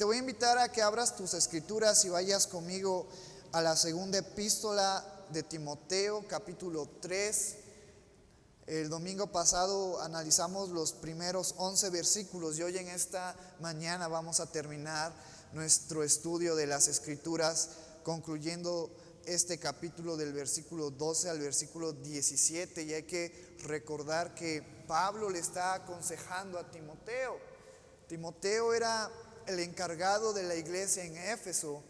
te voy a invitar a que abras tus escrituras y vayas conmigo a la segunda epístola de Timoteo, capítulo 3. El domingo pasado analizamos los primeros 11 versículos y hoy en esta mañana vamos a terminar nuestro estudio de las escrituras, concluyendo este capítulo del versículo 12 al versículo 17. Y hay que recordar que Pablo le está aconsejando a Timoteo. Timoteo era el encargado de la iglesia en Éfeso,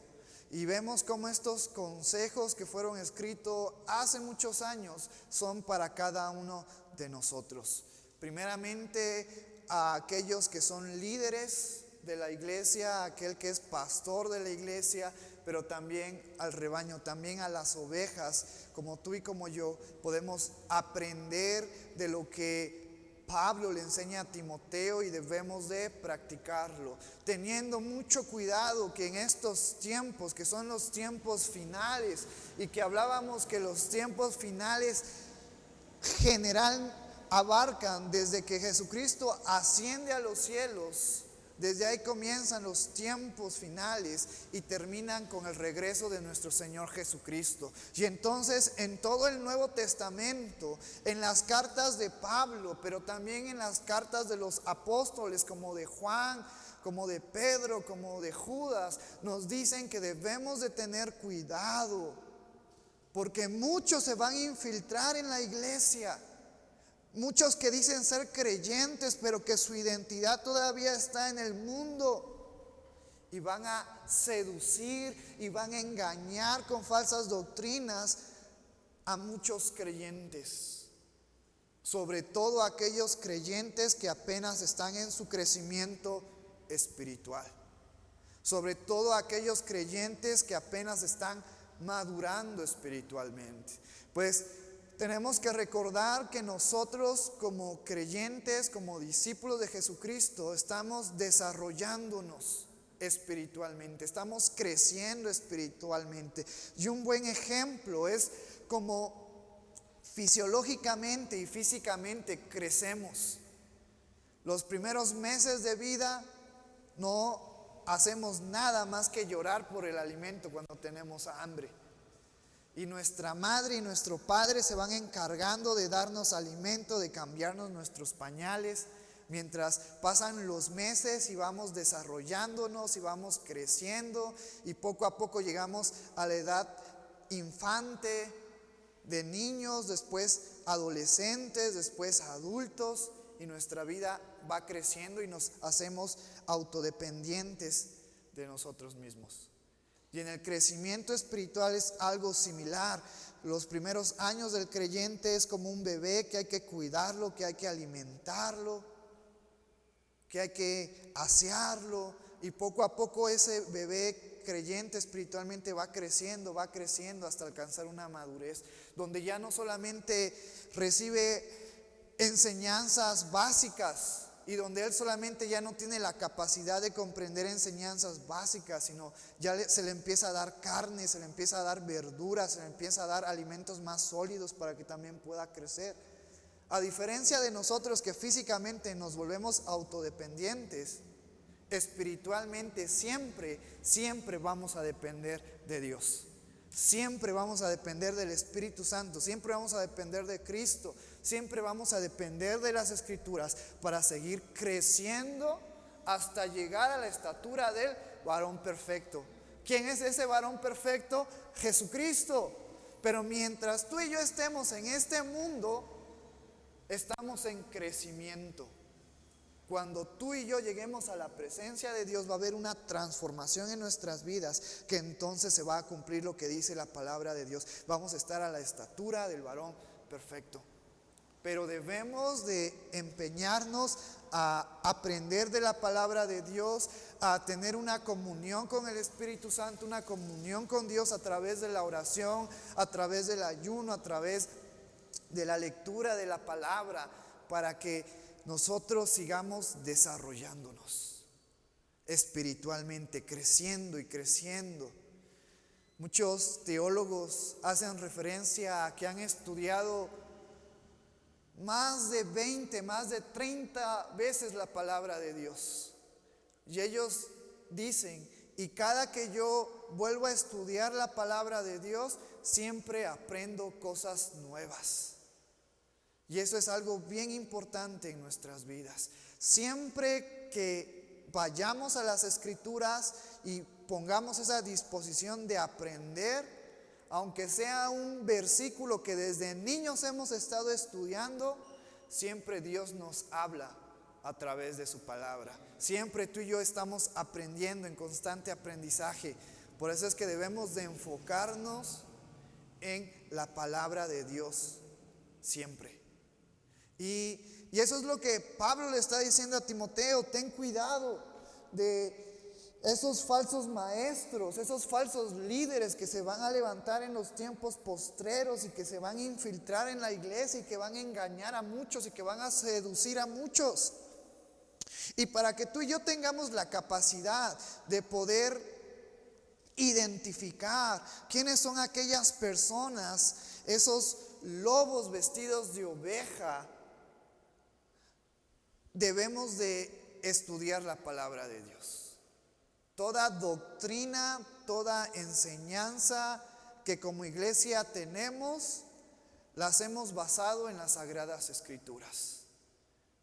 y vemos cómo estos consejos que fueron escritos hace muchos años son para cada uno de nosotros. Primeramente a aquellos que son líderes de la iglesia, a aquel que es pastor de la iglesia, pero también al rebaño, también a las ovejas, como tú y como yo. Podemos aprender de lo que Pablo le enseña a Timoteo y debemos de practicarlo, teniendo mucho cuidado que en estos tiempos, que son los tiempos finales, y que hablábamos que los tiempos finales general abarcan desde que Jesucristo asciende a los cielos. Desde ahí comienzan los tiempos finales y terminan con el regreso de nuestro Señor Jesucristo. Y entonces en todo el Nuevo Testamento, en las cartas de Pablo, pero también en las cartas de los apóstoles como de Juan, como de Pedro, como de Judas, nos dicen que debemos de tener cuidado, porque muchos se van a infiltrar en la iglesia. Muchos que dicen ser creyentes, pero que su identidad todavía está en el mundo, y van a seducir y van a engañar con falsas doctrinas a muchos creyentes, sobre todo aquellos creyentes que apenas están en su crecimiento espiritual, sobre todo aquellos creyentes que apenas están madurando espiritualmente. Pues tenemos que recordar que nosotros como creyentes, como discípulos de Jesucristo, estamos desarrollándonos espiritualmente, estamos creciendo espiritualmente. Y un buen ejemplo es como fisiológicamente y físicamente crecemos. Los primeros meses de vida no hacemos nada más que llorar por el alimento cuando tenemos hambre. Y nuestra madre y nuestro padre se van encargando de darnos alimento, de cambiarnos nuestros pañales, mientras pasan los meses y vamos desarrollándonos y vamos creciendo, y poco a poco llegamos a la edad infante, de niños, después adolescentes, después adultos, y nuestra vida va creciendo y nos hacemos autodependientes de nosotros mismos. Y en el crecimiento espiritual es algo similar. Los primeros años del creyente es como un bebé que hay que cuidarlo, que hay que alimentarlo, que hay que asearlo. Y poco a poco ese bebé creyente espiritualmente va creciendo hasta alcanzar una madurez, donde ya no solamente recibe enseñanzas básicas, y donde él solamente ya no tiene la capacidad de comprender enseñanzas básicas, sino ya se le empieza a dar carne, se le empieza a dar verduras, se le empieza a dar alimentos más sólidos para que también pueda crecer. A diferencia de nosotros que físicamente nos volvemos autodependientes, espiritualmente siempre vamos a depender de Dios. Siempre vamos a depender del Espíritu Santo, siempre vamos a depender de Cristo, siempre vamos a depender de las Escrituras para seguir creciendo hasta llegar a la estatura del varón perfecto. ¿Quién es ese varón perfecto? Jesucristo. Pero mientras tú y yo estemos en este mundo, estamos en crecimiento. Cuando tú y yo lleguemos a la presencia de Dios, va a haber una transformación en nuestras vidas, que entonces se va a cumplir lo que dice la palabra de Dios. Vamos a estar a la estatura del varón perfecto. Pero debemos de empeñarnos a aprender de la palabra de Dios, a tener una comunión con el Espíritu Santo, una comunión con Dios a través de la oración, a través del ayuno, a través de la lectura de la palabra, para que nosotros sigamos desarrollándonos espiritualmente, creciendo y creciendo. Muchos teólogos hacen referencia a que han estudiado más de 20, más de 30 veces la palabra de Dios. Y ellos dicen, y cada que yo vuelvo a estudiar la palabra de Dios, siempre aprendo cosas nuevas. Y eso es algo bien importante en nuestras vidas. Siempre que vayamos a las Escrituras y pongamos esa disposición de aprender, aunque sea un versículo que desde niños hemos estado estudiando, siempre Dios nos habla a través de su palabra. Siempre tú y yo estamos aprendiendo, en constante aprendizaje. Por eso es que debemos de enfocarnos en la palabra de Dios siempre. Y eso es lo que Pablo le está diciendo a Timoteo: ten cuidado de esos falsos maestros, esos falsos líderes que se van a levantar en los tiempos postreros y que se van a infiltrar en la iglesia y que van a engañar a muchos y que van a seducir a muchos. Y para que tú y yo tengamos la capacidad de poder identificar quiénes son aquellas personas, esos lobos vestidos de oveja, debemos de estudiar la palabra de Dios. Toda doctrina, toda enseñanza que como iglesia tenemos, las hemos basado en las Sagradas Escrituras.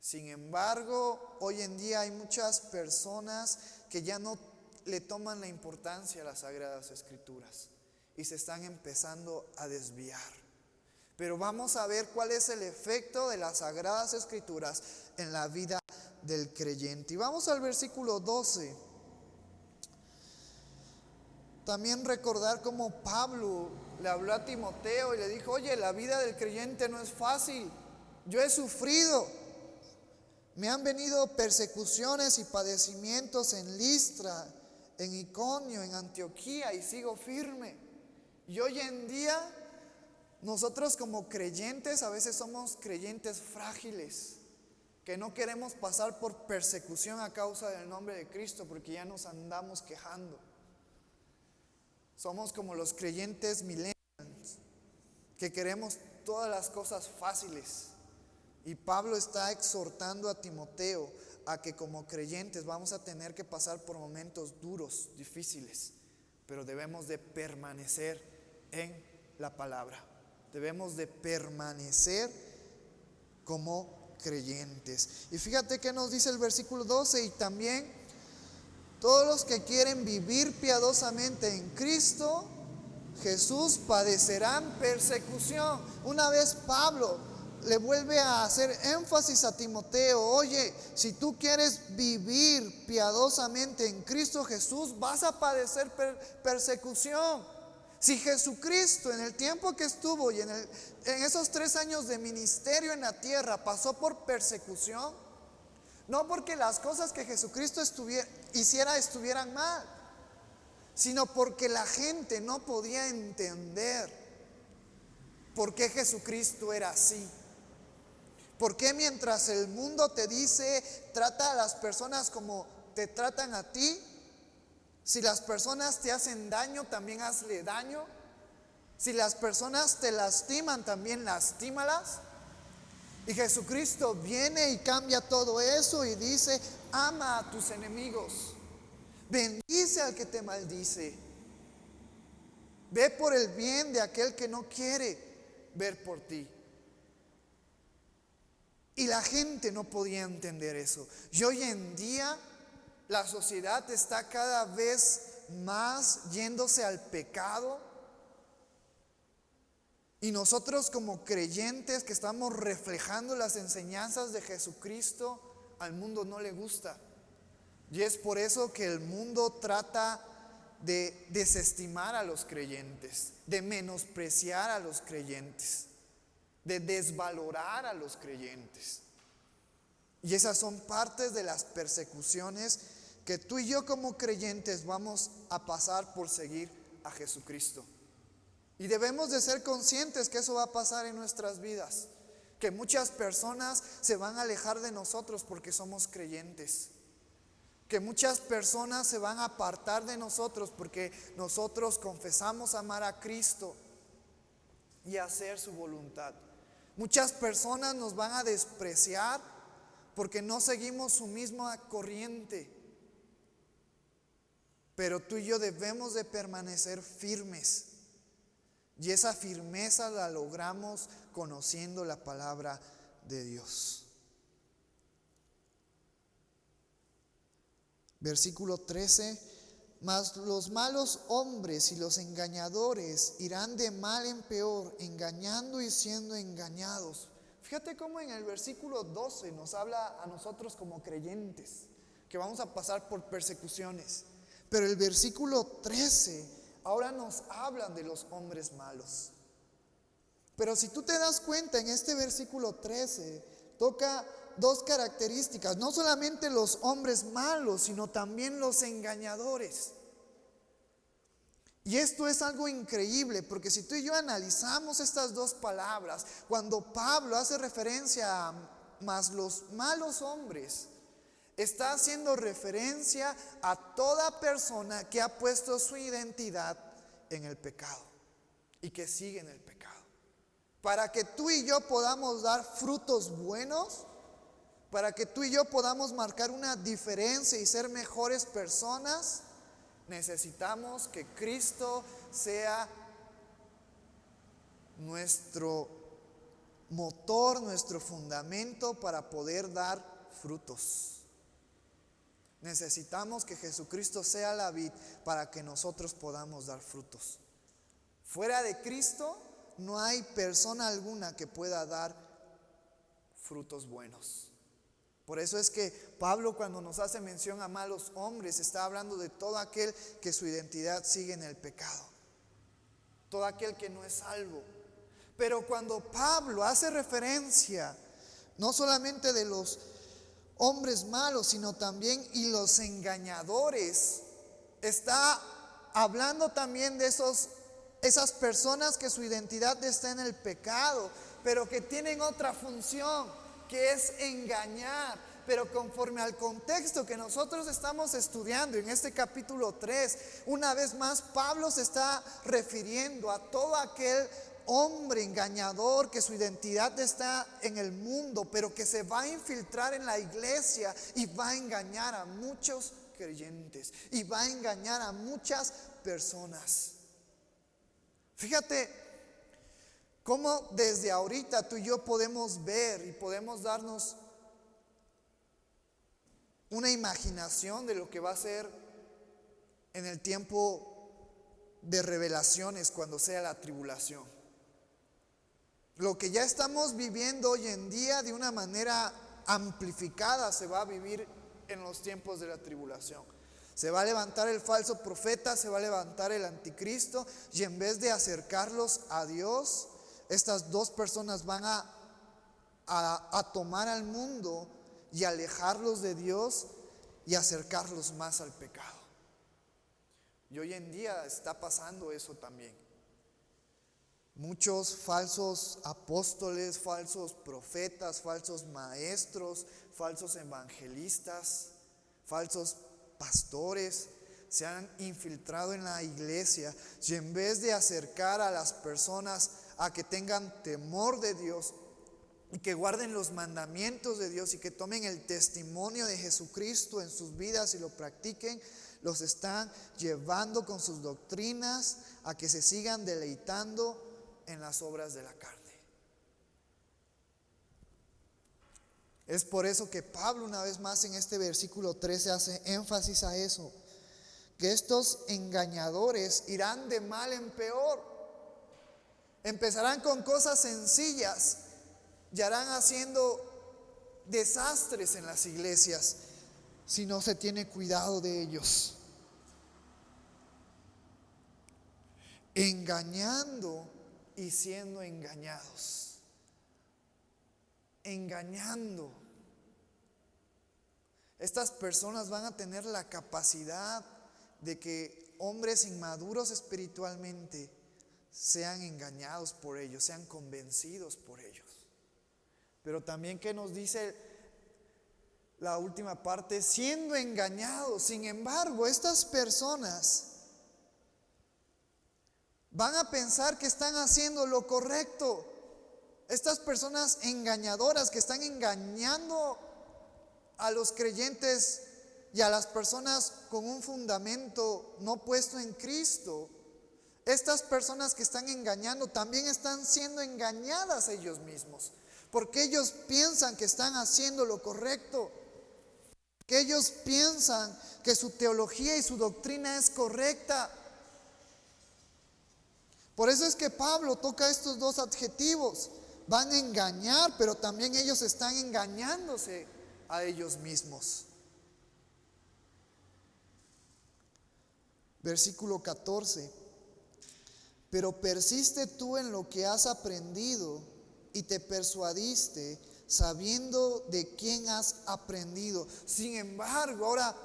Sin embargo, hoy en día hay muchas personas que ya no le toman la importancia a las Sagradas Escrituras y se están empezando a desviar. Pero vamos a ver cuál es el efecto de las Sagradas Escrituras en la vida del creyente. Y vamos al versículo 12. También recordar cómo Pablo le habló a Timoteo y le dijo: oye, la vida del creyente no es fácil. Yo he sufrido. Me han venido persecuciones y padecimientos en Listra, en Iconio, en Antioquía, y sigo firme. Y hoy en día, nosotros como creyentes, a veces somos creyentes frágiles, que no queremos pasar por persecución a causa del nombre de Cristo, porque ya nos andamos quejando. Somos como los creyentes millennials, que queremos todas las cosas fáciles. Y Pablo está exhortando a Timoteo a que como creyentes vamos a tener que pasar por momentos duros, difíciles, pero debemos de permanecer en la palabra. Debemos de permanecer como creyentes. Y fíjate que nos dice el versículo 12: y también todos los que quieren vivir piadosamente en Cristo Jesús padecerán persecución. Una vez Pablo le vuelve a hacer énfasis a Timoteo: oye, si tú quieres vivir piadosamente en Cristo Jesús, vas a padecer persecución. Si Jesucristo en el tiempo que estuvo y en esos 3 años de ministerio en la tierra pasó por persecución, no porque las cosas que Jesucristo hiciera estuvieran mal, sino porque la gente no podía entender por qué Jesucristo era así. ¿Por qué mientras el mundo te dice trata a las personas como te tratan a ti? Si las personas te hacen daño, también hazle daño. Si las personas te lastiman, también lastímalas. Y Jesucristo viene y cambia todo eso y dice: ama a tus enemigos, bendice al que te maldice, ve por el bien de aquel que no quiere ver por ti. Y la gente no podía entender eso. Y hoy en día la sociedad está cada vez más yéndose al pecado. Y nosotros como creyentes que estamos reflejando las enseñanzas de Jesucristo, al mundo no le gusta. Y es por eso que el mundo trata de desestimar a los creyentes, de menospreciar a los creyentes, de desvalorar a los creyentes. Y esas son partes de las persecuciones que tú y yo como creyentes vamos a pasar por seguir a Jesucristo. Y debemos de ser conscientes que eso va a pasar en nuestras vidas, que muchas personas se van a alejar de nosotros porque somos creyentes, que muchas personas se van a apartar de nosotros porque nosotros confesamos amar a Cristo y hacer su voluntad. Muchas personas nos van a despreciar porque no seguimos su misma corriente. pero tú y yo debemos de permanecer firmes. Y esa firmeza la logramos conociendo la palabra de Dios. Versículo 13: mas los malos hombres y los engañadores irán de mal en peor, engañando y siendo engañados. Fíjate cómo en el versículo 12 nos habla a nosotros como creyentes que vamos a pasar por persecuciones. Pero el versículo 13 ahora nos habla de los hombres malos. Pero si tú te das cuenta, en este versículo 13 toca dos características: no solamente los hombres malos, sino también los engañadores. Y esto es algo increíble, porque si tú y yo analizamos estas dos palabras, cuando Pablo hace referencia a más los malos hombres, está haciendo referencia a toda persona que ha puesto su identidad en el pecado y que sigue en el pecado. Para que tú y yo podamos dar frutos buenos, para que tú y yo podamos marcar una diferencia y ser mejores personas, necesitamos que Cristo sea nuestro motor, nuestro fundamento para poder dar frutos. Necesitamos que Jesucristo sea la vid para que nosotros podamos dar frutos. Fuera de Cristo no hay persona alguna que pueda dar frutos buenos. Por eso es que Pablo, cuando nos hace mención a malos hombres, está hablando de todo aquel que su identidad sigue en el pecado, todo aquel que no es salvo. Pero cuando Pablo hace referencia no solamente de los hombres malos, sino también y los engañadores, está hablando también de esas personas que su identidad está en el pecado, pero que tienen otra función, que es engañar. Pero conforme al contexto que nosotros estamos estudiando en este capítulo 3, una vez más Pablo se está refiriendo a todo aquel hombre engañador que su identidad está en el mundo, pero que se va a infiltrar en la iglesia y va a engañar a muchos creyentes y va a engañar a muchas personas. Fíjate cómo desde ahorita tú y yo podemos ver y podemos darnos una imaginación de lo que va a ser en el tiempo de revelaciones, cuando sea la tribulación. Lo que ya estamos viviendo hoy en día de una manera amplificada se va a vivir en los tiempos de la tribulación. Se va a levantar el falso profeta, se va a levantar el anticristo, y en vez de acercarlos a Dios, estas dos personas van a tomar al mundo y alejarlos de Dios y acercarlos más al pecado. Y hoy en día está pasando eso también. Muchos falsos apóstoles, falsos profetas, falsos maestros, falsos evangelistas, falsos pastores se han infiltrado en la iglesia, y en vez de acercar a las personas a que tengan temor de Dios y que guarden los mandamientos de Dios y que tomen el testimonio de Jesucristo en sus vidas y lo practiquen, los están llevando con sus doctrinas a que se sigan deleitando en las obras de la carne. Es por eso que Pablo, una vez más en este versículo 13, hace énfasis a eso, que estos engañadores irán de mal en peor. Empezarán con cosas sencillas y harán haciendo desastres en las iglesias si no se tiene cuidado de ellos. Engañando y siendo engañados. Engañando. Estas personas van a tener la capacidad de que hombres inmaduros espiritualmente sean engañados por ellos, sean convencidos por ellos. Pero también, ¿qué nos dice la última parte? Siendo engañados. Sin embargo, estas personas van a pensar que están haciendo lo correcto. Estas personas engañadoras que están engañando a los creyentes y a las personas con un fundamento no puesto en Cristo, estas personas que están engañando también están siendo engañadas ellos mismos, porque ellos piensan que están haciendo lo correcto, que ellos piensan que su teología y su doctrina es correcta. Por eso es que Pablo toca estos dos adjetivos. Van a engañar, pero también ellos están engañándose a ellos mismos. Versículo 14. Pero persiste tú en lo que has aprendido y te persuadiste, sabiendo de quién has aprendido. Sin embargo, ahora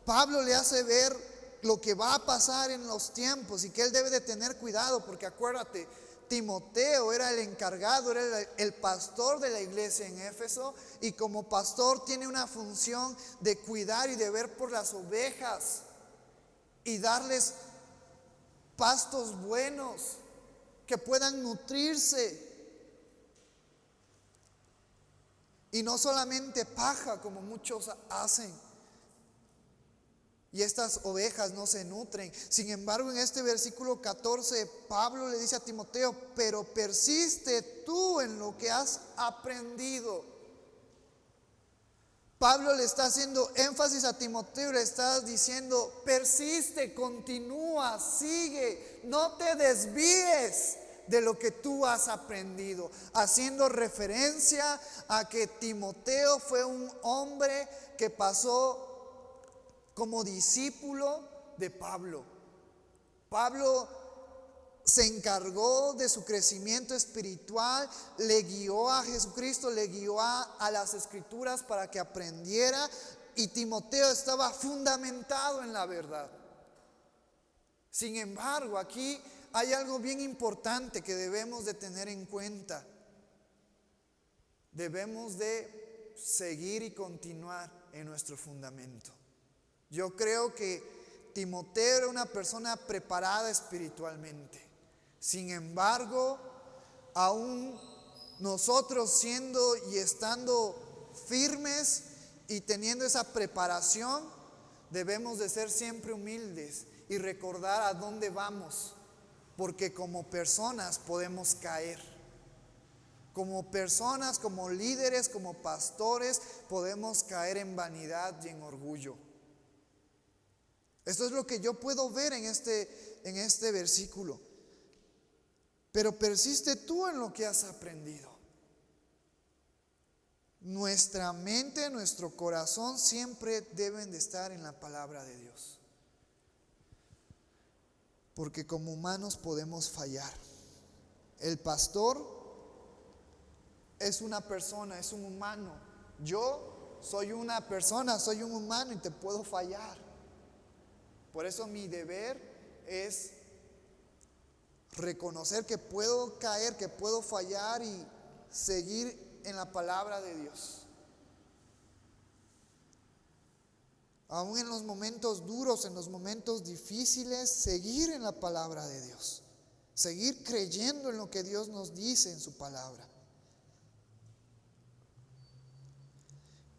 Pablo le hace ver lo que va a pasar en los tiempos y que él debe de tener cuidado, porque acuérdate, Timoteo era el encargado, era el pastor de la iglesia en Éfeso, y como pastor tiene una función de cuidar y de ver por las ovejas y darles pastos buenos que puedan nutrirse. Y no solamente paja como muchos hacen. Y estas ovejas no se nutren. Sin embargo, en este versículo 14, Pablo le dice a Timoteo, pero persiste tú en lo que has aprendido. Pablo le está haciendo énfasis a Timoteo, le está diciendo, persiste, continúa, sigue, no te desvíes de lo que tú has aprendido, haciendo referencia a que Timoteo fue un hombre que pasó como discípulo de Pablo. Pablo se encargó de su crecimiento espiritual, le guió a Jesucristo, le guió a las Escrituras para que aprendiera, y Timoteo estaba fundamentado en la verdad. Sin embargo, aquí hay algo bien importante que debemos de tener en cuenta. Debemos de seguir y continuar en nuestro fundamento. Yo creo que Timoteo era una persona preparada espiritualmente. Sin embargo, aún nosotros siendo y estando firmes y teniendo esa preparación, debemos de ser siempre humildes y recordar a dónde vamos, porque como personas podemos caer. Como personas, como líderes, como pastores, podemos caer en vanidad y en orgullo. Esto es lo que yo puedo ver en este versículo. Pero persiste tú en lo que has aprendido. Nuestra mente, nuestro corazón siempre deben de estar en la palabra de Dios. Porque como humanos podemos fallar. El pastor es una persona, es un humano. Yo soy una persona, soy un humano y te puedo fallar. Por eso mi deber es reconocer que puedo caer, que puedo fallar y seguir en la palabra de Dios. Aún en los momentos duros, en los momentos difíciles, seguir en la palabra de Dios. Seguir creyendo en lo que Dios nos dice en su palabra.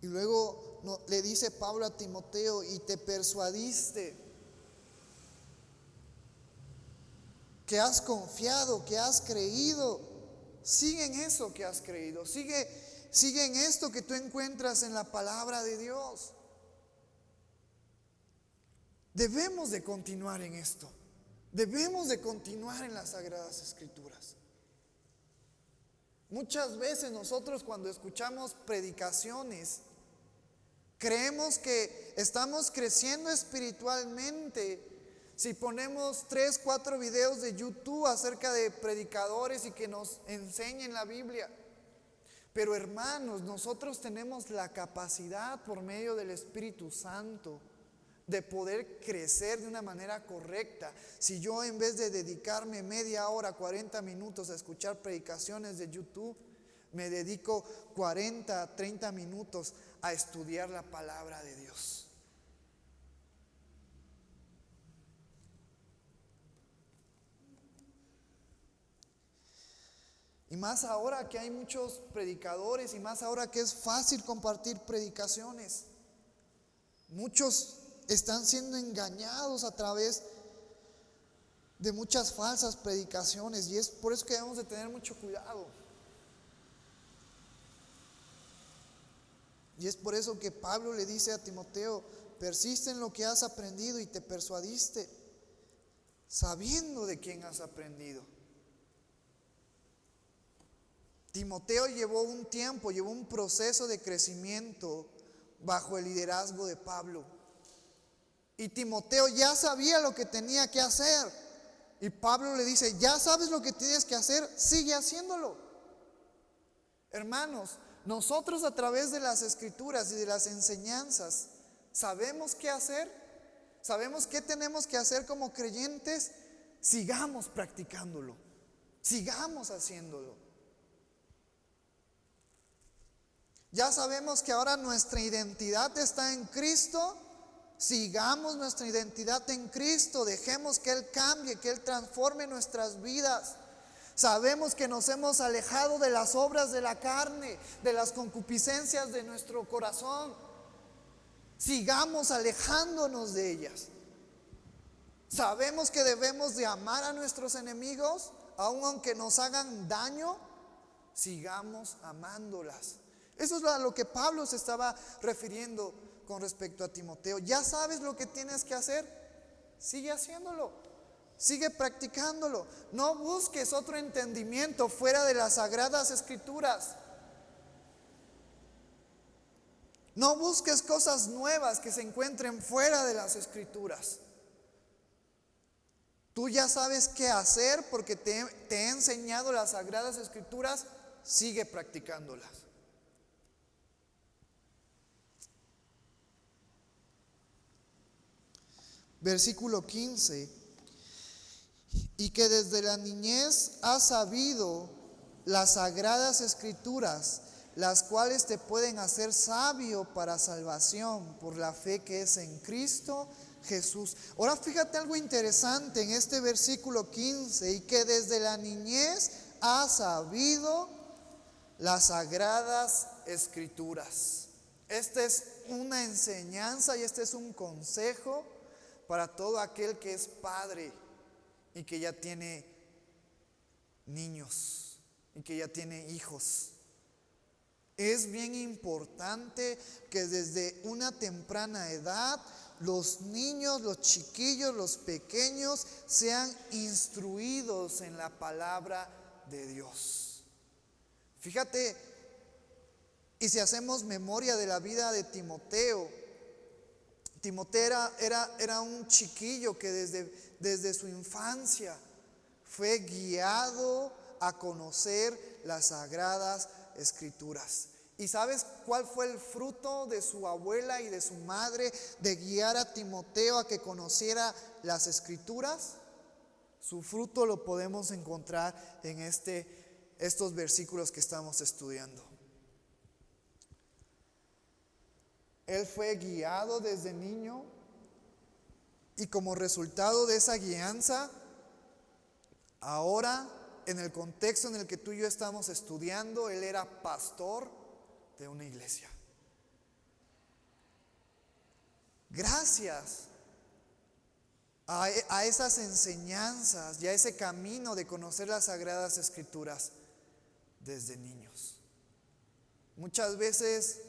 Y luego le dice Pablo a Timoteo, y te persuadiste, que has confiado, que has creído. Sigue en eso que has creído. Sigue en esto que tú encuentras en la palabra de Dios. Debemos de continuar en esto. Debemos de continuar en las Sagradas Escrituras. Muchas veces nosotros cuando escuchamos predicaciones, creemos que estamos creciendo espiritualmente si ponemos 3, 4 videos de YouTube acerca de predicadores y que nos enseñen la Biblia. Pero hermanos, nosotros tenemos la capacidad por medio del Espíritu Santo de poder crecer de una manera correcta. Si yo en vez de dedicarme media hora, 40 minutos a escuchar predicaciones de YouTube, me dedico 40, 30 minutos a estudiar la palabra de Dios. Y más ahora que hay muchos predicadores y más ahora que es fácil compartir predicaciones. Muchos están siendo engañados a través de muchas falsas predicaciones, y es por eso que debemos de tener mucho cuidado. Y es por eso que Pablo le dice a Timoteo: persiste en lo que has aprendido y te persuadiste, sabiendo de quién has aprendido. Timoteo llevó un proceso de crecimiento bajo el liderazgo de Pablo. Y Timoteo ya sabía lo que tenía que hacer. Y Pablo le dice: ya sabes lo que tienes que hacer, sigue haciéndolo. Hermanos, nosotros a través de las Escrituras y de las enseñanzas sabemos qué hacer, sabemos qué tenemos que hacer como creyentes. Sigamos practicándolo, sigamos haciéndolo. Ya sabemos que ahora nuestra identidad está en Cristo. Sigamos nuestra identidad en Cristo. Dejemos que Él cambie, que Él transforme nuestras vidas. Sabemos que nos hemos alejado de las obras de la carne, de las concupiscencias de nuestro corazón. Sigamos alejándonos de ellas. Sabemos que debemos de amar a nuestros enemigos, aun aunque nos hagan daño. Sigamos amándolas. Eso es a lo que Pablo se estaba refiriendo con respecto a Timoteo. Ya sabes lo que tienes que hacer, sigue haciéndolo, sigue practicándolo. No busques otro entendimiento fuera de las Sagradas Escrituras. No busques cosas nuevas que se encuentren fuera de las Escrituras. Tú ya sabes qué hacer porque te he enseñado las Sagradas Escrituras, sigue practicándolas. Versículo 15: y que desde la niñez has sabido las Sagradas Escrituras, las cuales te pueden hacer sabio para salvación por la fe que es en Cristo Jesús. Ahora fíjate algo interesante en este versículo 15: y que desde la niñez has sabido las Sagradas Escrituras. Esta es una enseñanza y este es un consejo para todo aquel que es padre y que ya tiene niños y que ya tiene hijos. Es bien importante que desde una temprana edad los niños, los chiquillos, los pequeños sean instruidos en la palabra de Dios. Fíjate, y si hacemos memoria de la vida de Timoteo, Timoteo era un chiquillo que desde su infancia fue guiado a conocer las Sagradas Escrituras. ¿Y sabes cuál fue el fruto de su abuela y de su madre de guiar a Timoteo a que conociera las Escrituras? Su fruto lo podemos encontrar en estos versículos que estamos estudiando. Él fue guiado desde niño y como resultado de esa guianza, ahora en el contexto en el que tú y yo estamos estudiando, él era pastor de una iglesia. Gracias a esas enseñanzas y a ese camino de conocer las Sagradas Escrituras desde niños. Muchas veces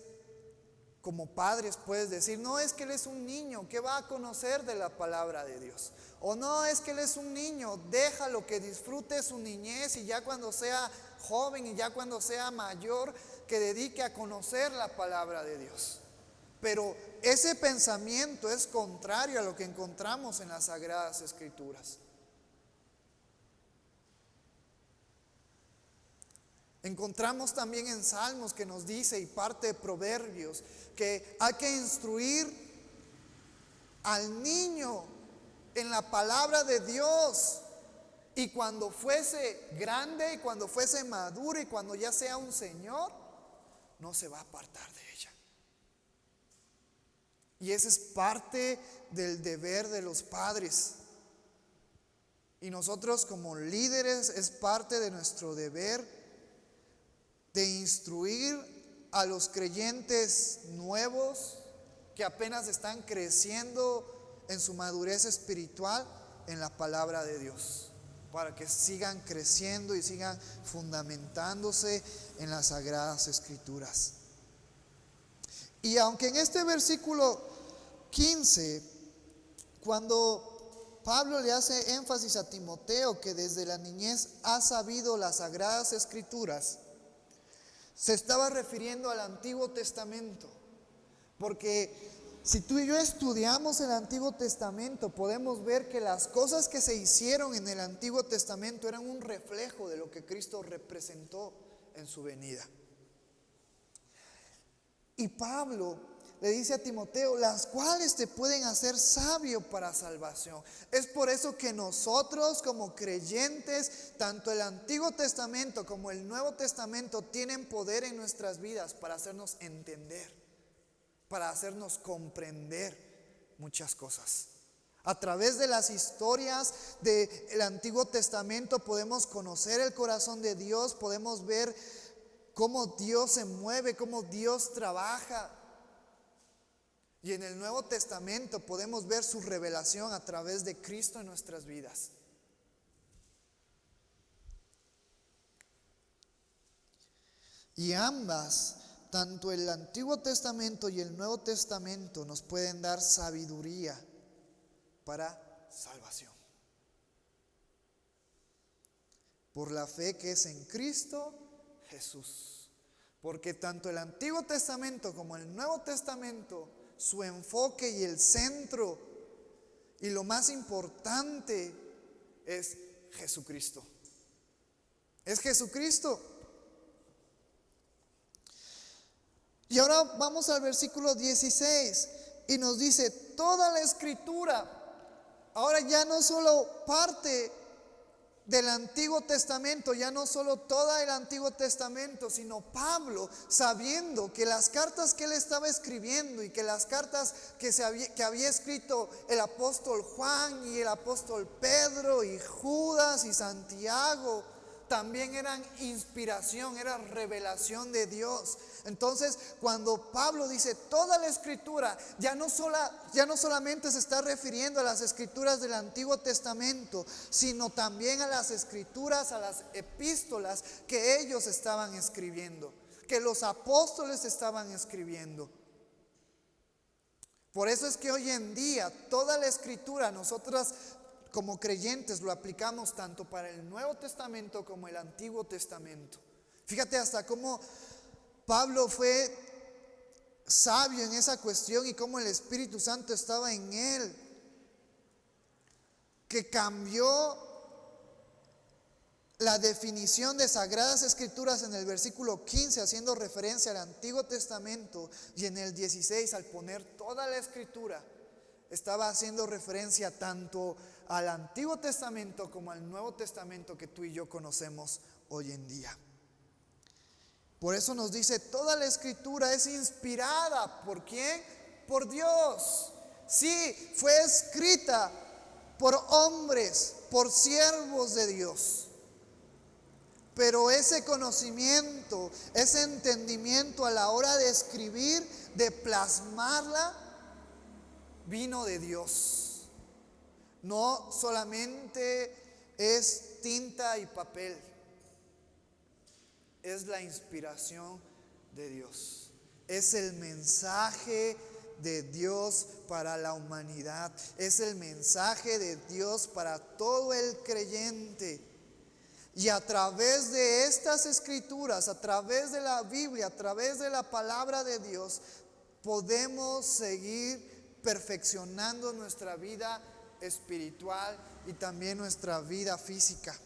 como padres puedes decir: no, es que él es un niño, ¿qué va a conocer de la palabra de Dios? O no, es que él es un niño, déjalo que disfrute su niñez y ya cuando sea joven y ya cuando sea mayor, que dedique a conocer la palabra de Dios. Pero ese pensamiento es contrario a lo que encontramos en las Sagradas Escrituras. Encontramos también en Salmos que nos dice, y parte de Proverbios, que hay que instruir al niño en la palabra de Dios. Y cuando fuese grande y cuando fuese maduro y cuando ya sea un señor, no se va a apartar de ella. Y ese es parte del deber de los padres. Y nosotros como líderes es parte de nuestro deber de instruir a los creyentes nuevos que apenas están creciendo en su madurez espiritual en la palabra de Dios, para que sigan creciendo y sigan fundamentándose en las Sagradas Escrituras. Y aunque en este versículo 15, cuando Pablo le hace énfasis a Timoteo que desde la niñez ha sabido las Sagradas Escrituras, se estaba refiriendo al Antiguo Testamento, porque si tú y yo estudiamos el Antiguo Testamento, podemos ver que las cosas que se hicieron en el Antiguo Testamento eran un reflejo de lo que Cristo representó en su venida. Y Pablo le dice a Timoteo, las cuales te pueden hacer sabio para salvación. Es por eso que nosotros como creyentes, tanto el Antiguo Testamento como el Nuevo Testamento tienen poder en nuestras vidas para hacernos entender, para hacernos comprender muchas cosas. A través de las historias del Antiguo Testamento podemos conocer el corazón de Dios, podemos ver cómo Dios se mueve, cómo Dios trabaja. Y en el Nuevo Testamento podemos ver su revelación a través de Cristo en nuestras vidas. Y ambas, tanto el Antiguo Testamento y el Nuevo Testamento, nos pueden dar sabiduría para salvación. Por la fe que es en Cristo Jesús. Porque tanto el Antiguo Testamento como el Nuevo Testamento, su enfoque y el centro y lo más importante es Jesucristo. Es Jesucristo. Y ahora vamos al versículo 16 y nos dice, toda la Escritura, ahora ya no solo parte del Antiguo Testamento, ya no solo todo el Antiguo Testamento, sino Pablo, sabiendo que las cartas que él estaba escribiendo y que las cartas que había escrito el apóstol Juan y el apóstol Pedro y Judas y Santiago, también eran inspiración, era revelación de Dios. Entonces, cuando Pablo dice toda la Escritura, ya no solamente se está refiriendo a las Escrituras del Antiguo Testamento, sino también a las Escrituras, a las epístolas que ellos estaban escribiendo, que los apóstoles estaban escribiendo. Por eso es que hoy en día toda la Escritura nosotras como creyentes lo aplicamos tanto para el Nuevo Testamento como el Antiguo Testamento. Fíjate hasta cómo Pablo fue sabio en esa cuestión y cómo el Espíritu Santo estaba en él, que cambió la definición de Sagradas Escrituras en el versículo 15 haciendo referencia al Antiguo Testamento, y en el 16 al poner toda la Escritura estaba haciendo referencia tanto al Antiguo Testamento como al Nuevo Testamento que tú y yo conocemos hoy en día. Por eso nos dice, toda la Escritura es inspirada. ¿Por quién? Por Dios. Sí, fue escrita por hombres, por siervos de Dios. Pero ese conocimiento, ese entendimiento a la hora de escribir, de plasmarla, vino de Dios. No solamente es tinta y papel, es la inspiración de Dios. Es el mensaje de Dios para la humanidad. Es el mensaje de Dios para todo el creyente. Y a través de estas escrituras, a través de la Biblia, a través de la palabra de Dios, podemos seguir perfeccionando nuestra vida espiritual y también nuestra vida física.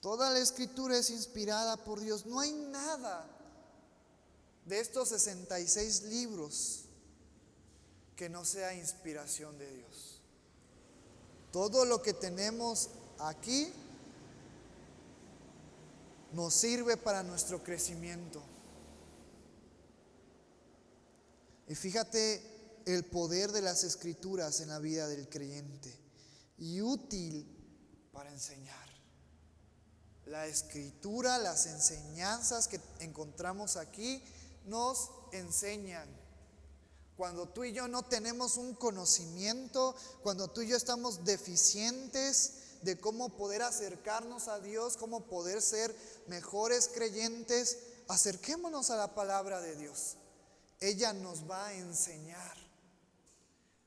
Toda la Escritura es inspirada por Dios. No hay nada de estos 66 libros que no sea inspiración de Dios. Todo lo que tenemos aquí nos sirve para nuestro crecimiento. Y fíjate el poder de las Escrituras en la vida del creyente, y útil para enseñar. La Escritura, las enseñanzas que encontramos aquí nos enseñan. Cuando tú y yo no tenemos un conocimiento, cuando tú y yo estamos deficientes de cómo poder acercarnos a Dios, cómo poder ser mejores creyentes, acerquémonos a la palabra de Dios. Ella nos va a enseñar.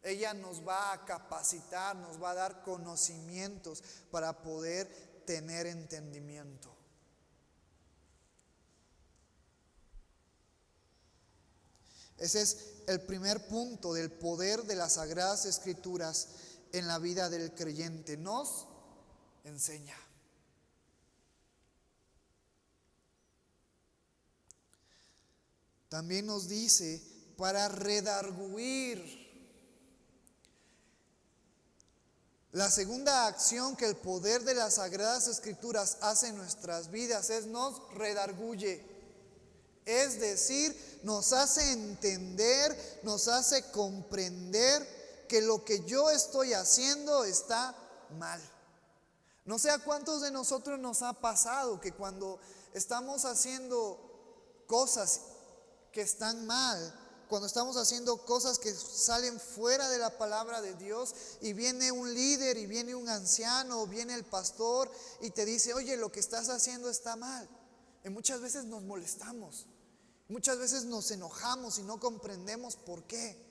Ella nos va a capacitar, nos va a dar conocimientos para poder tener entendimiento. Ese es el primer punto del poder de las Sagradas Escrituras en la vida del creyente. Nos enseña. También nos dice para redarguir. La segunda acción que el poder de las Sagradas Escrituras hace en nuestras vidas es nos redarguye. Es decir, nos hace entender, nos hace comprender que lo que yo estoy haciendo está mal. No sé a cuántos de nosotros nos ha pasado que cuando estamos haciendo cosas que están mal, cuando estamos haciendo cosas que salen fuera de la palabra de Dios y viene un líder y viene un anciano o viene el pastor y te dice, oye, lo que estás haciendo está mal. Y muchas veces nos molestamos, muchas veces nos enojamos y no comprendemos por qué.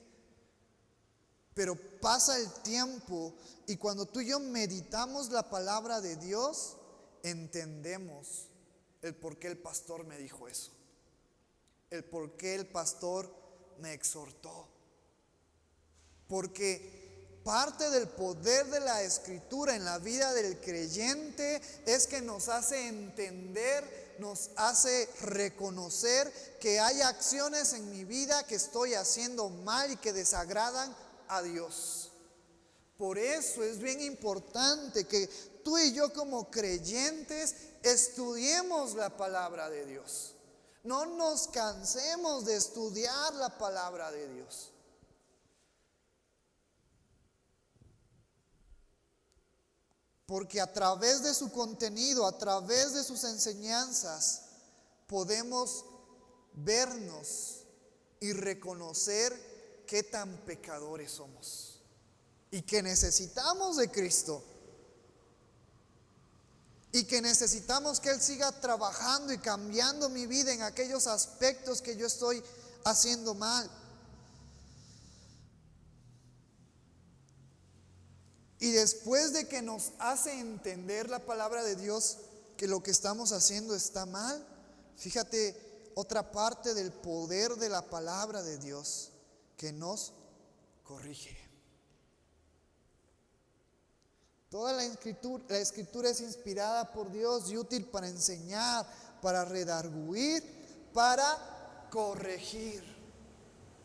Pero pasa el tiempo y cuando tú y yo meditamos la palabra de Dios, entendemos el por qué el pastor me dijo eso, el por qué el pastor me exhortó. Porque parte del poder de la Escritura en la vida del creyente es que nos hace entender, nos hace reconocer que hay acciones en mi vida que estoy haciendo mal y que desagradan a Dios. Por eso es bien importante que tú y yo como creyentes estudiemos la palabra de Dios. No nos cansemos de estudiar la palabra de Dios. Porque a través de su contenido, a través de sus enseñanzas, podemos vernos y reconocer qué tan pecadores somos y que necesitamos de Cristo. Y que necesitamos que Él siga trabajando y cambiando mi vida en aquellos aspectos que yo estoy haciendo mal. Y después de que nos hace entender la palabra de Dios que lo que estamos haciendo está mal, fíjate otra parte del poder de la palabra de Dios que nos corrige. Toda la escritura es inspirada por Dios y útil para enseñar, para redarguir, para corregir.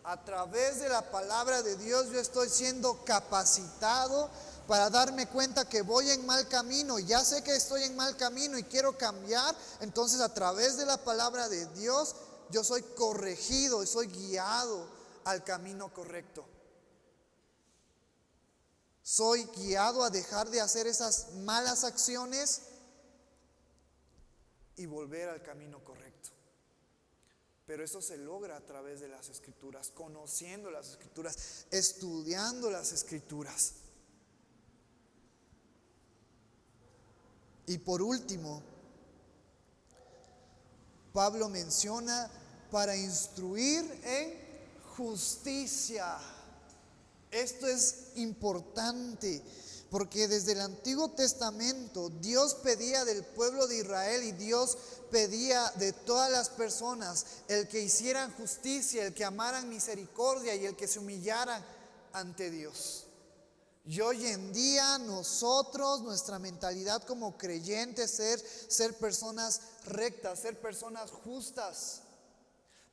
A través de la palabra de Dios yo estoy siendo capacitado para darme cuenta que voy en mal camino. Ya sé que estoy en mal camino y quiero cambiar. Entonces a través de la palabra de Dios yo soy corregido y soy guiado al camino correcto. Soy guiado a dejar de hacer esas malas acciones y volver al camino correcto. Pero eso se logra a través de las Escrituras, conociendo las Escrituras, estudiando las Escrituras. Y por último, Pablo menciona para instruir en justicia. Esto es importante porque desde el Antiguo Testamento Dios pedía del pueblo de Israel y Dios pedía de todas las personas el que hicieran justicia, el que amaran misericordia y el que se humillaran ante Dios. Y hoy en día nosotros, nuestra mentalidad como creyentes es ser personas rectas, ser personas justas.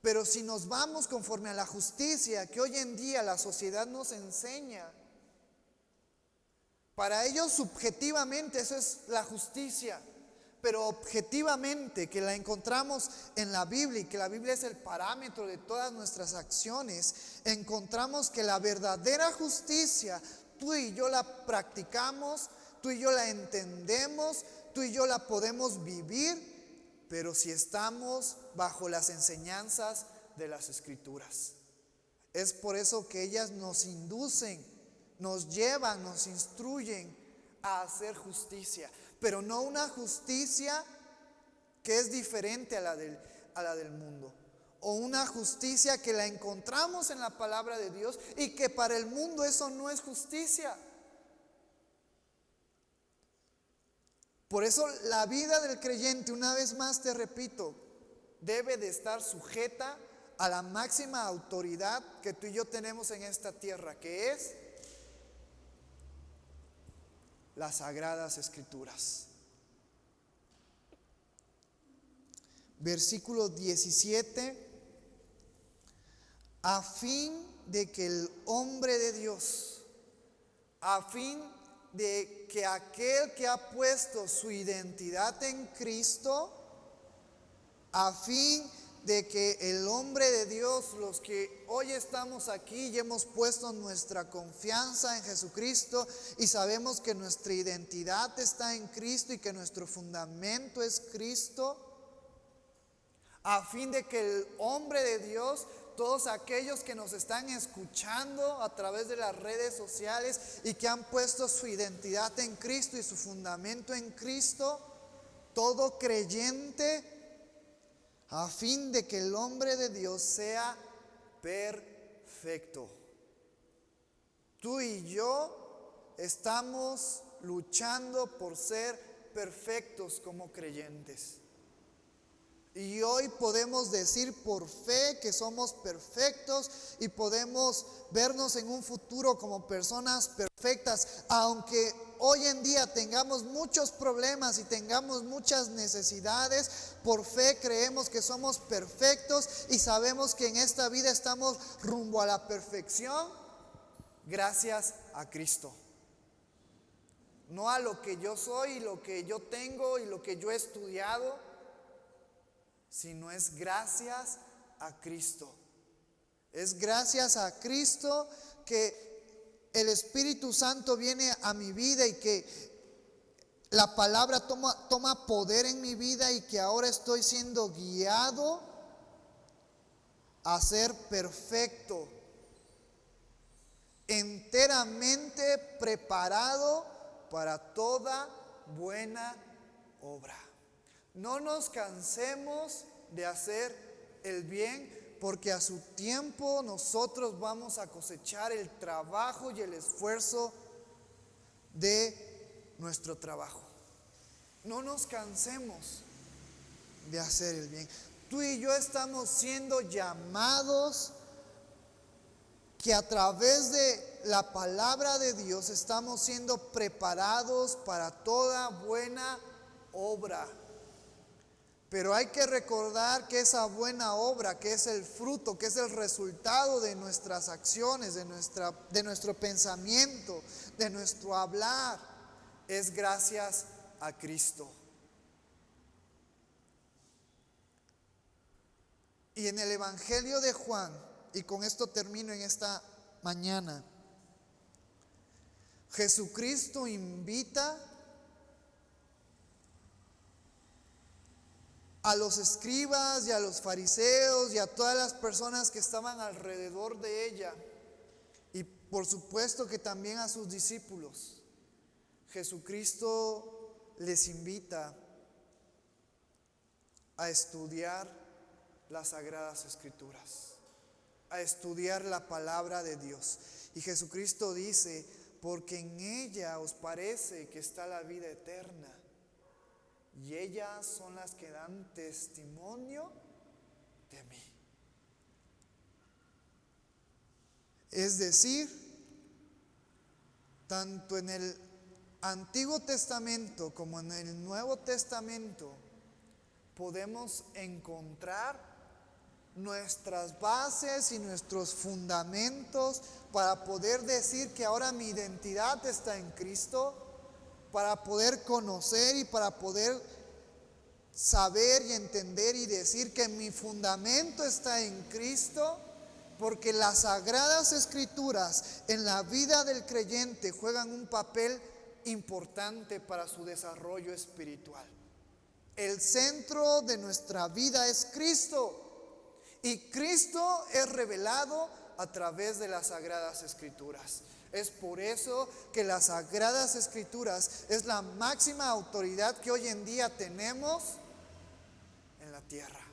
Pero si nos vamos conforme a la justicia que hoy en día la sociedad nos enseña, para ellos subjetivamente eso es la justicia, pero objetivamente que la encontramos en la Biblia y que la Biblia es el parámetro de todas nuestras acciones, encontramos que la verdadera justicia tú y yo la practicamos, tú y yo la entendemos, tú y yo la podemos vivir. Pero si estamos bajo las enseñanzas de las Escrituras. Es por eso que ellas nos inducen, nos llevan, nos instruyen a hacer justicia, pero no una justicia que es diferente a la del mundo, o una justicia que la encontramos en la palabra de Dios y que para el mundo eso no es justicia. Por eso la vida del creyente, una vez más te repito, debe de estar sujeta a la máxima autoridad que tú y yo tenemos en esta tierra, que es las Sagradas Escrituras. Versículo 17. A fin de que el hombre de Dios, a fin de que aquel que ha puesto su identidad en Cristo, a fin de que el hombre de Dios, los que hoy estamos aquí y hemos puesto nuestra confianza en Jesucristo y sabemos que nuestra identidad está en Cristo y que nuestro fundamento es Cristo, a fin de que el hombre de Dios, todos aquellos que nos están escuchando a través de las redes sociales y que han puesto su identidad en Cristo y su fundamento en Cristo, todo creyente, a fin de que el hombre de Dios sea perfecto. Tú y yo estamos luchando por ser perfectos como creyentes. Y hoy podemos decir por fe que somos perfectos y podemos vernos en un futuro como personas perfectas, aunque hoy en día tengamos muchos problemas y tengamos muchas necesidades. Por fe creemos que somos perfectos y sabemos que en esta vida estamos rumbo a la perfección gracias a Cristo. No a lo que yo soy y lo que yo tengo y lo que yo he estudiado, sino es gracias a Cristo. Es gracias a Cristo que el Espíritu Santo viene a mi vida y que la palabra toma poder en mi vida y que ahora estoy siendo guiado a ser perfecto, enteramente preparado para toda buena obra. No nos cansemos de hacer el bien, porque a su tiempo nosotros vamos a cosechar el trabajo y el esfuerzo de nuestro trabajo. No nos cansemos de hacer el bien. Tú y yo estamos siendo llamados que a través de la palabra de Dios estamos siendo preparados para toda buena obra. Pero hay que recordar que esa buena obra, que es el fruto, que es el resultado de nuestras acciones, de nuestro pensamiento, de nuestro hablar, es gracias a Cristo. Y en el Evangelio de Juan, y con esto termino en esta mañana, Jesucristo invita a los escribas y a los fariseos y a todas las personas que estaban alrededor de ella, y por supuesto que también a sus discípulos. Jesucristo les invita a estudiar las Sagradas Escrituras, a estudiar la palabra de Dios. Y Jesucristo dice: porque en ella os parece que está la vida eterna, y ellas son las que dan testimonio de mí. Es decir, tanto en el Antiguo Testamento como en el Nuevo Testamento podemos encontrar nuestras bases y nuestros fundamentos para poder decir que ahora mi identidad está en Cristo, para poder conocer y para poder saber y entender y decir que mi fundamento está en Cristo, porque las Sagradas Escrituras en la vida del creyente juegan un papel importante para su desarrollo espiritual. El centro de nuestra vida es Cristo. Y Cristo es revelado a través de las Sagradas Escrituras. Es por eso que las Sagradas Escrituras es la máxima autoridad que hoy en día tenemos en la tierra.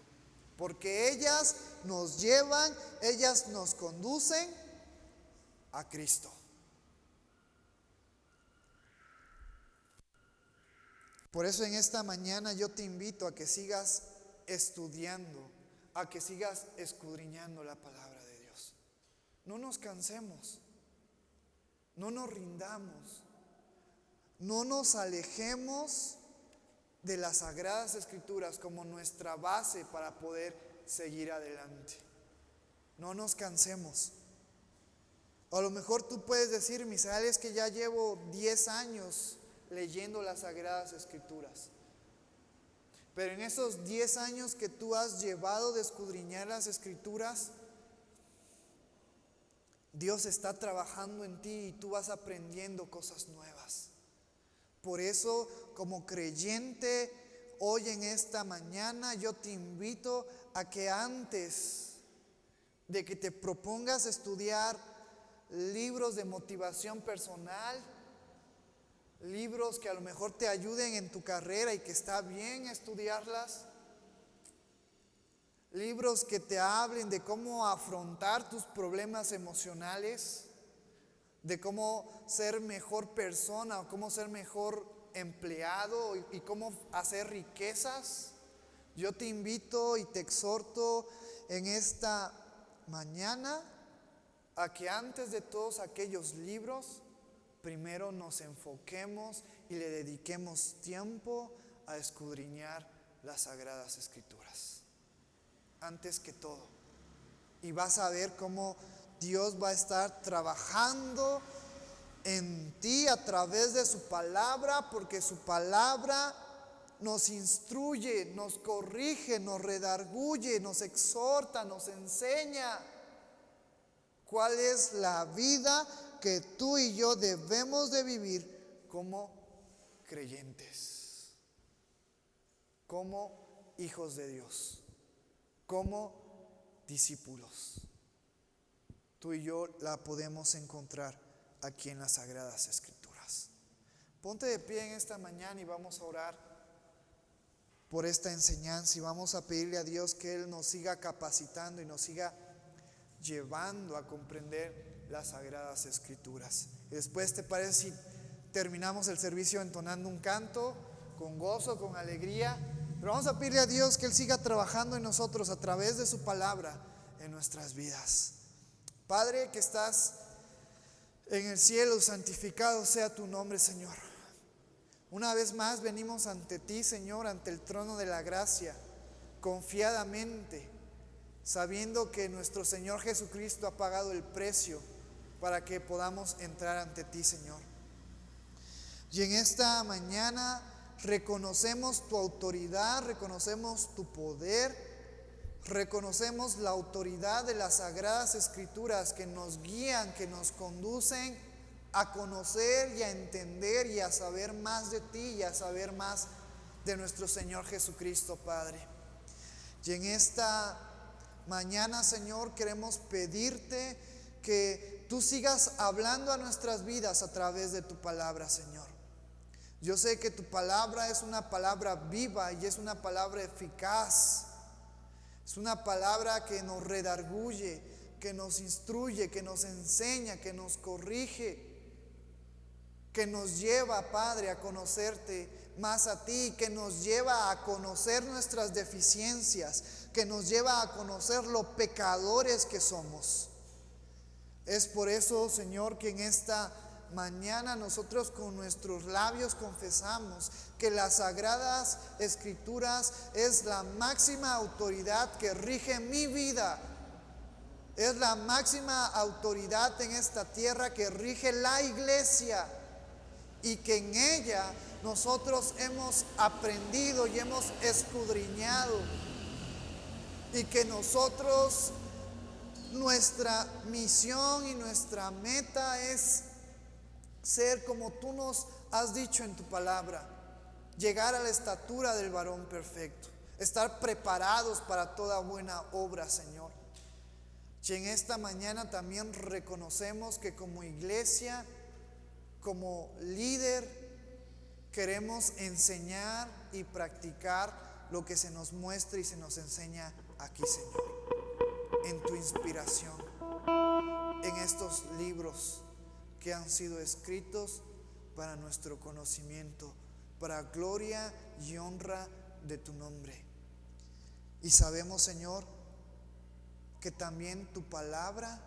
Porque ellas nos llevan, ellas nos conducen a Cristo. Por eso en esta mañana yo te invito a que sigas estudiando, a que sigas escudriñando la palabra de Dios. No nos cansemos, no nos rindamos, no nos alejemos de las Sagradas Escrituras como nuestra base para poder seguir adelante. No nos cansemos. A lo mejor tú puedes decir, Misael, es que ya llevo 10 años leyendo las Sagradas Escrituras. Pero en esos 10 años que tú has llevado de escudriñar las Escrituras, Dios está trabajando en ti y tú vas aprendiendo cosas nuevas. Por eso, como creyente, hoy en esta mañana yo te invito a que antes de que te propongas estudiar libros de motivación personal, libros que a lo mejor te ayuden en tu carrera y que está bien estudiarlas, libros que te hablen de cómo afrontar tus problemas emocionales, de cómo ser mejor persona o cómo ser mejor empleado y cómo hacer riquezas. Yo te invito y te exhorto en esta mañana a que antes de todos aquellos libros, primero nos enfoquemos y le dediquemos tiempo a escudriñar las Sagradas Escrituras. Antes que todo. Y vas a ver cómo Dios va a estar trabajando en ti a través de su palabra, porque su palabra nos instruye, nos corrige, nos redarguye, nos exhorta, nos enseña cuál es la vida que tú y yo debemos de vivir como creyentes, como hijos de Dios, como discípulos. Tú y yo la podemos encontrar aquí en las Sagradas Escrituras. Ponte de pie en esta mañana y vamos a orar por esta enseñanza y vamos a pedirle a Dios que Él nos siga capacitando y nos siga llevando a comprender las Sagradas Escrituras. Y después, ¿te parece si terminamos el servicio entonando un canto con gozo, con alegría? Pero vamos a pedirle a Dios que Él siga trabajando en nosotros a través de su palabra en nuestras vidas. Padre que estás en el cielo, santificado sea tu nombre, Señor. Una vez más venimos ante ti, Señor, ante el trono de la gracia, confiadamente, sabiendo que nuestro Señor Jesucristo ha pagado el precio para que podamos entrar ante ti, Señor. Y en esta mañana reconocemos tu autoridad, reconocemos tu poder, reconocemos la autoridad de las Sagradas Escrituras que nos guían, que nos conducen a conocer y a entender y a saber más de ti y a saber más de nuestro Señor Jesucristo, Padre. Y en esta mañana, Señor, queremos pedirte que tú sigas hablando a nuestras vidas a través de tu palabra, Señor. Yo sé que tu palabra es una palabra viva y es una palabra eficaz. Es una palabra que nos redarguye, que nos instruye, que nos enseña, que nos corrige, que nos lleva, Padre, a conocerte más a ti, que nos lleva a conocer nuestras deficiencias, que nos lleva a conocer lo pecadores que somos. Es por eso, Señor, que en esta mañana nosotros con nuestros labios confesamos que las Sagradas Escrituras es la máxima autoridad que rige mi vida. Es la máxima autoridad en esta tierra que rige la iglesia y que en ella nosotros hemos aprendido y hemos escudriñado y que nosotros, nuestra misión y nuestra meta es ser como tú nos has dicho en tu palabra, llegar a la estatura del varón perfecto. estar preparados para toda buena obra, Señor. Y en esta mañana también reconocemos que como iglesia, como líder, queremos enseñar y practicar lo que se nos muestra y se nos enseña aquí, Señor, en tu inspiración, en estos libros que han sido escritos para nuestro conocimiento, para gloria y honra de tu nombre. Y sabemos, Señor, que también tu palabra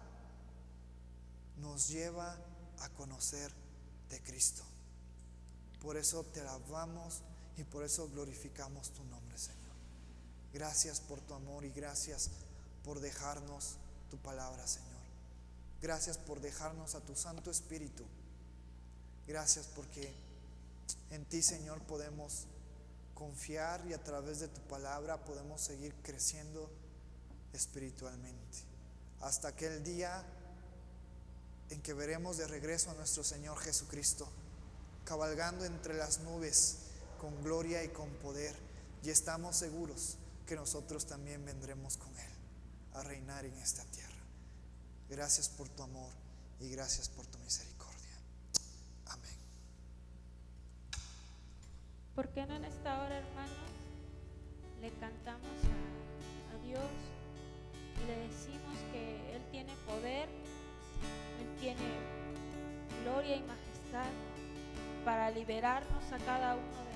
nos lleva a conocer de Cristo. Por eso te alabamos y por eso glorificamos tu nombre, Señor. Gracias por tu amor y gracias por dejarnos tu palabra, Señor. Gracias por dejarnos a tu Santo Espíritu. Gracias porque en ti, Señor, podemos confiar y a través de tu palabra podemos seguir creciendo espiritualmente. Hasta aquel día en que veremos de regreso a nuestro Señor Jesucristo, cabalgando entre las nubes con gloria y con poder. Y estamos seguros que nosotros también vendremos con Él a reinar en esta tierra. Gracias por tu amor y gracias por tu misericordia. Amén. ¿Por qué no en esta hora, hermanos, le cantamos a Dios y le decimos que Él tiene poder, Él tiene gloria y majestad para liberarnos a cada uno de